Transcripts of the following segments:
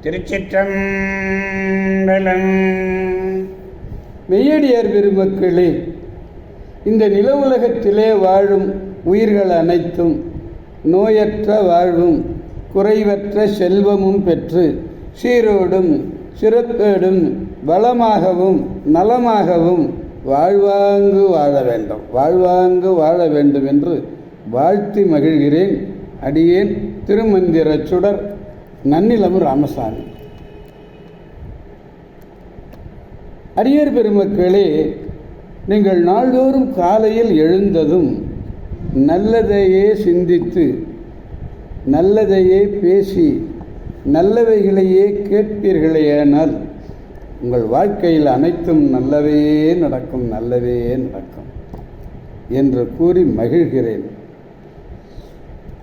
திருச்சிற்றம்பலம். மெய்யடியார் பெருமக்களே, இந்த நில உலகத்திலே வாழும் உயிர்கள் அனைத்தும் நோயற்ற வாழ்வும் குறைவற்ற செல்வமும் பெற்று சீரோடும் சிறப்பேடும் வளமாகவும் நலமாகவும் வாழ்வாங்கு வாழ வேண்டும் என்று வாழ்த்தி மகிழ்கிறேன். அடியேன் திருமந்திர சுடர் நன்னிலம் ராமசாமி. அடியார் பெருமக்களே, நீங்கள் நாள்தோறும் காலையில் எழுந்ததும் நல்லதையே சிந்தித்து நல்லதையே பேசி நல்லவைகளையே கேட்பீர்களேயானால் உங்கள் வாழ்க்கையில் அனைத்தும் நல்லவே நடக்கும் என்று கூறி மகிழ்கிறேன்.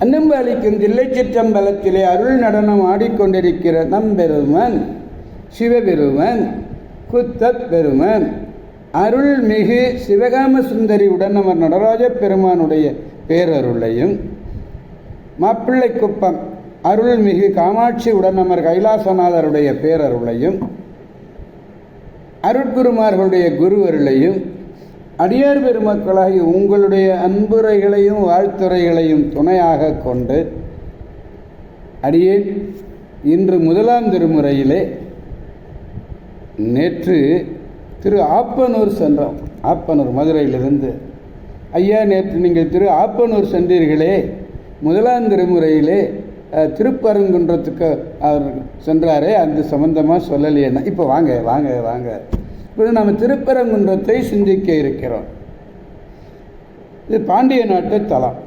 அன்னம்பாலிக்கும் தில்லைச்சிற்றம்பலத்திலே அருள் நடனம் ஆடிக்கொண்டிருக்கிற நம்பெருமான் சிவபெருமான் குத்தப் பெருமான் அருள்மிகு சிவகாம சுந்தரி உடனமர் நடராஜ பெருமானுடைய பேரருளையும், மாப்பிள்ளை குப்பம் அருள்மிகு காமாட்சி உடனமர் கைலாசநாதருடைய பேரருளையும், அருட்குருமார்களுடைய குருவருளையும், அடியார் பெருமக்களாகி உங்களுடைய அன்புரைகளையும் வாழ்த்துறைகளையும் துணையாக கொண்டு அடியேன் இன்று முதலாம் திருமுறையிலே நேற்று திரு ஆப்பனூர் சென்றோம். ஆப்பனூர் மதுரையிலிருந்து, ஐயா நேற்று நீங்கள் திரு ஆப்பனூர் சென்றீர்களே, முதலாம் திருமுறையிலே திருப்பரங்குன்றத்துக்கு அவர் சென்றாரே, அந்த சம்பந்தமாக சொல்லலையேன்னா இப்போ வாங்க இப்போ நம்ம திருப்பரங்குன்றத்தை சிந்திக்க இருக்கிறோம். இது பாண்டிய நாட்டு தலம்.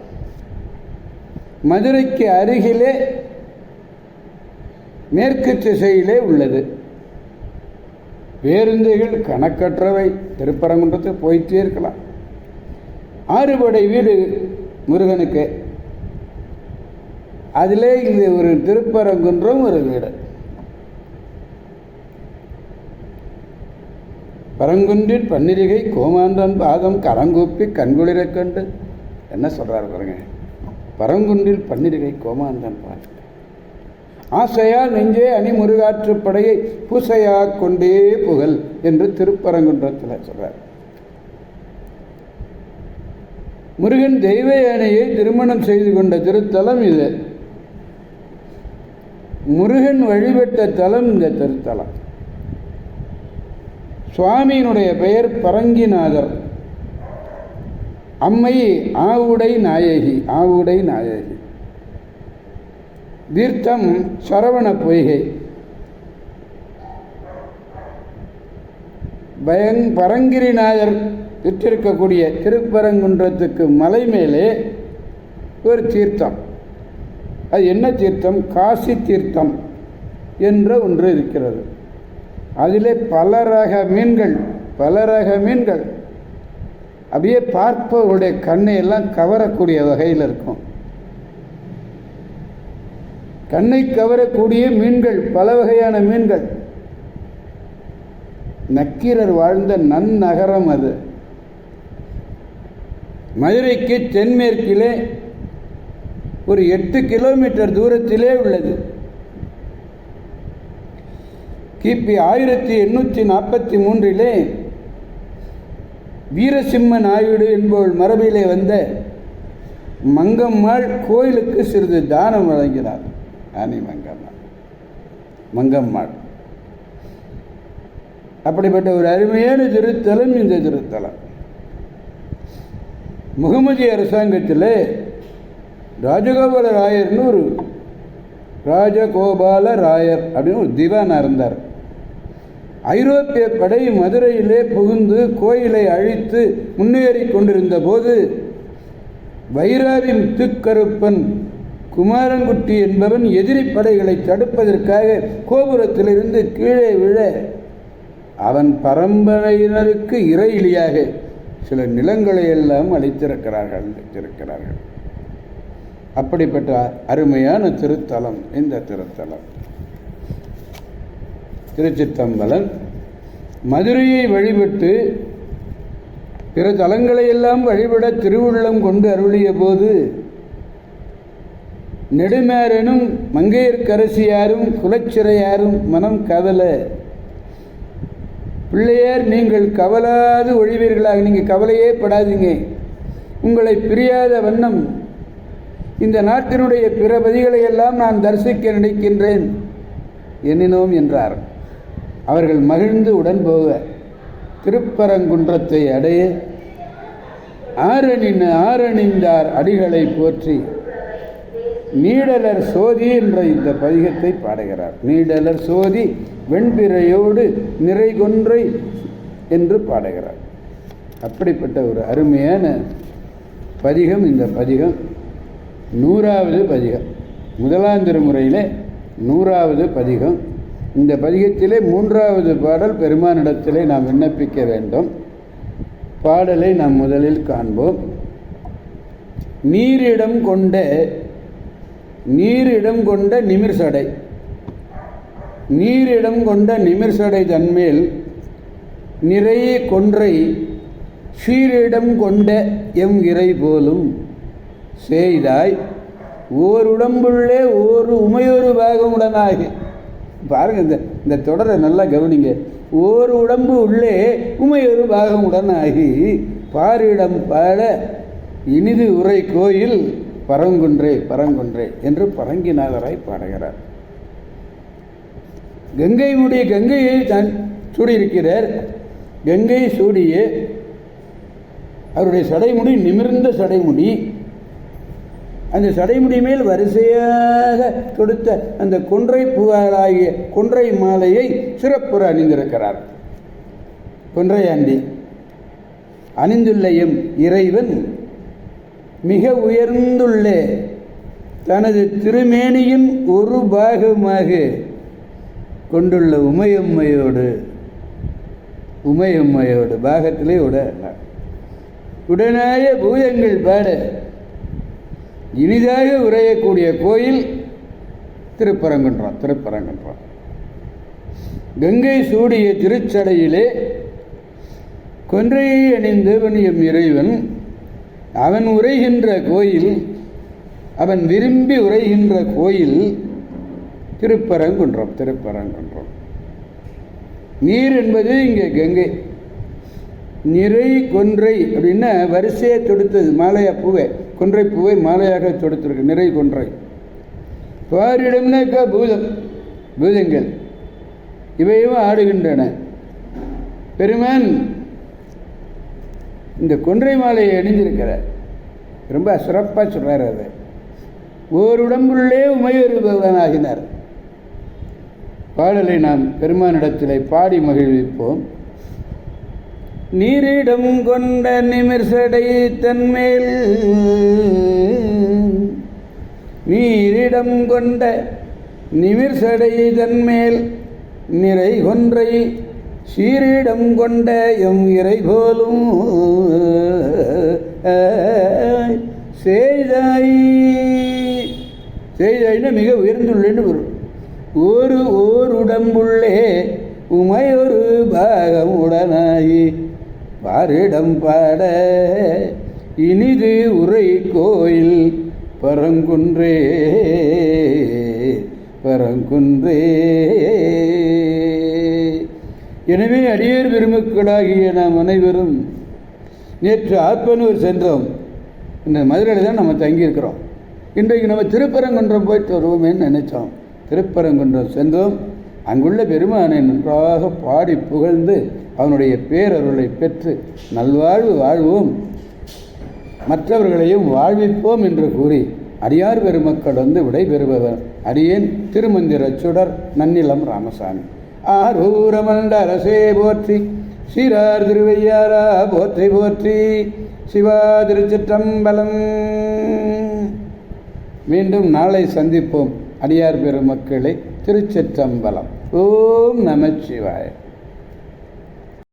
மதுரைக்கு அருகிலே மேற்கு திசையிலே உள்ளது. பேருந்துகள் கணக்கற்றவை திருப்பரங்குன்றத்துக்கு போயிட்டே இருக்கலாம். 6 படை வீடு முருகனுக்கு, அதிலே இது ஒரு திருப்பரங்குன்றம் ஒரு வீடு. பரங்குன்றில் பன்னிரிகை கோமாந்தன் பாதம் கரங்கூப்பி கண்குளிர கண்டு என்ன சொல்றாரு பாருங்க. பரங்குன்றில் பன்னிரிகை கோமாந்தன் பாதம் ஆசையா நெஞ்சே அணி முருகாற்று படையை பூசையா கொண்டே புகழ் என்று திருப்பரங்குன்றத்தில் சொல்றார். முருகன் தெய்வ யானையை திருமணம் செய்து கொண்ட திருத்தலம் இது. முருகன் வழிபட்ட தலம் இந்த திருத்தலம். சுவாமியினுடைய பெயர் பரங்கிநாதர், அம்மை ஆவுடை நாயகி. தீர்த்தம் சரவண பொய்கை. பரங்கிரிநாதர் விற்றிருக்கக்கூடிய திருப்பரங்குன்றத்துக்கு மலை மேலே ஒரு தீர்த்தம். அது என்ன தீர்த்தம்? காசி தீர்த்தம் என்ற ஒன்று இருக்கிறது. அதிலே பல ரக மீன்கள் அப்படியே பார்ப்பவருடைய கண்ணை எல்லாம் கவரக்கூடிய வகையில் இருக்கும். கண்ணை கவரக்கூடிய மீன்கள், பல வகையான மீன்கள். நக்கீரர் வாழ்ந்த நன்னகரம் அது. மதுரைக்கு தென்மேற்கிலே ஒரு 8 கிலோமீட்டர் தூரத்திலே உள்ளது. கிபி 1843 வீரசிம்ம நாயுடு என்பவள் மரபிலே வந்த மங்கம்மாள் கோயிலுக்கு சிறிது தானம் வழங்கினார். ஆனி மங்கம்மாள் அப்படிப்பட்ட ஒரு அருமையான திருத்தலம் இந்த திருத்தலம். முகமதிய அரசாங்கத்தில் ராஜகோபால ராயர் அப்படின்னு ஒரு திவானா இருந்தார். ஐரோப்பிய படை மதுரையிலே புகுந்து கோயிலை அழித்து முன்னேறி கொண்டிருந்த போது வைராவி முத்துக்கருப்பன் குமாரங்குட்டி என்பவன் எதிரி படைகளை தடுப்பதற்காக கோபுரத்திலிருந்து கீழே விழ அவன் பரம்பரையினருக்கு இறையிலியாக சில நிலங்களை எல்லாம் அளித்திருக்கிறார்கள். அப்படிப்பட்ட அருமையான திருத்தலம் இந்த திருத்தலம். திருச்சிற்றம்பலம் மதுரையை வழிபட்டு பிற தலங்களையெல்லாம் வழிபட திருவுள்ளம் கொண்டு அருளிய போது நெடுமாறனும் மங்கையர்க்கரசியாரும் குலச்சிறையாரும் மனம் கவல. பிள்ளையார், நீங்கள் கவலாது ஒழிவீர்களாக. நீங்கள் கவலையே படாதீங்க. உங்களை பிரியாத வண்ணம் இந்த நாட்டினுடைய பிற பதிகளை எல்லாம் நான் தரிசிக்க நினைக்கின்றேன் எண்ணினோம் என்றார். அவர்கள் மகிழ்ந்து உடன் போக திருப்பரங்குன்றத்தை அடைய ஆரணிந்தார் அடிகளை போற்றி நீடலர் சோதி என்ற இந்த பதிகத்தை பாடுகிறார். நீடலர் சோதி வெண்பிறையோடு நிறைகொன்றை என்று பாடுகிறார். அப்படிப்பட்ட ஒரு அருமையான பதிகம் இந்த பதிகம். 100வது பதிகம், முதலாம் திருமுறையில் 100வது பதிகம். இந்த பதிகத்திலே 3வது பாடல் பெருமானிடத்திலே நாம் விண்ணப்பிக்க வேண்டும். பாடலை நாம் முதலில் காண்போம். நீரிடம் கொண்ட நிமிர்சடை. நீரிடம் கொண்ட நிமிர்சடை தன்மேல் நிறைய கொன்றை சீரிடம் கொண்ட எம் இறை போலும் செய்தாய் ஓருடம்புள்ளே ஓரு உமையொரு பாகமுடனாகி. பாருங்க, இந்த தொடரை நல்லா கவனிங்க. ஓர் உடம்பு உள்ளே உமையொரு பாகமுடனாகி பாரிடம் பாட இனிது உரை கோயில் பரங்குன்றே என்று பரங்கிநாதராய் பாடுகிறார். கங்கையை தான் சூடியிருக்கிறார். கங்கை சூடிய அவருடைய சடைமுடி நிமிர்ந்த சடைமுடி. அந்த சடைமுடி மேல் வரிசையாக தொடுத்த அந்த கொன்றை பூவாளாகிய கொன்றை மாலையை சிறப்புற அணிந்திருக்கிறார். கொன்றையாண்டி அணிந்துள்ள எம் இறைவன் மிக உயர்ந்துள்ள தனது திருமேனியின் ஒரு பாகமாக கொண்டுள்ள உமையம்மையோடு பாகத்திலே உடனாய பூயங்கள் பாட இனிதாக உரையக்கூடிய கோயில் திருப்பரங்குன்றம். கங்கை சூடிய திருச்சடையிலே கொன்றையை அணிந்தவன் எம் இறைவன். அவன் உரைகின்ற கோயில், அவன் விரும்பி உரைகின்ற கோயில் திருப்பரங்குன்றம். நீர் என்பது இங்கே கங்கை. நிறை கொன்றை அப்படின்னா வரிசையை தொடுத்தது மாலையா பூவை, கொன்றை பூவை மாலையாக தொடுத்திருக்கு. நிறை கொன்றை. பாரிடம்னாக்கா பூதங்கள் இவையும் ஆடுகின்றன. பெருமான் இந்த கொன்றை மாலையை அணிந்திருக்கிறார். ரொம்ப சிறப்பாக சொல்றார். அதை ஓருடம்புள்ளே உமையொருபவனாகினார். பாடலை நாம் பெருமானிடத்திலே பாடி மகிழ்விப்போம். நீரிடம் கொண்ட நிமிர்சடை தன்மேல் நீரிடம் கொண்ட நிமிர்சடை தன்மேல் நிறை கொன்றை சீரிடம் கொண்ட எம் இறை போலும் செய்தாயின்னா மிக உயர்ந்துள்ளேன்னு வரும். ஓர் உடம்புள்ளே உமையொரு பாகம் உடனாயி பாரிடம் பாட இனிது உரை கோயில் பரங்குன்றே. எனவே அடியேர் பெருமக்களாகிய நாம் அனைவரும் நேற்று ஆத்மனூர் சென்றோம். இந்த மதுரையில் தான் நம்ம தங்கியிருக்கிறோம். இன்றைக்கு நம்ம திருப்பரங்குன்றம் போயிட்டு வருவோமேன்னு நினைச்சோம். திருப்பரங்குன்றம் சென்றோம். அங்குள்ள பெருமானை நன்றாக பாடி புகழ்ந்து அவனுடைய பேரருளை பெற்று நல்வாழ்வு வாழ்வோம், மற்றவர்களையும் வாழ்விப்போம் என்று கூறி அடியார் பெருமக்கள் விடைபெறுபவர் அடியேன் திருமந்திர சுடர் நன்னிலம் ராமசாமி. ஆரூரமண்ட அரசே போற்றி, சீரார் திருவையாரா போற்றி போற்றி, சிவா திருச்சிற்றம்பலம். மீண்டும் நாளை சந்திப்போம் அடியார் பெருமக்களை. திருச்சிற்றம்பலம். ஓம் நமச்சிவாய.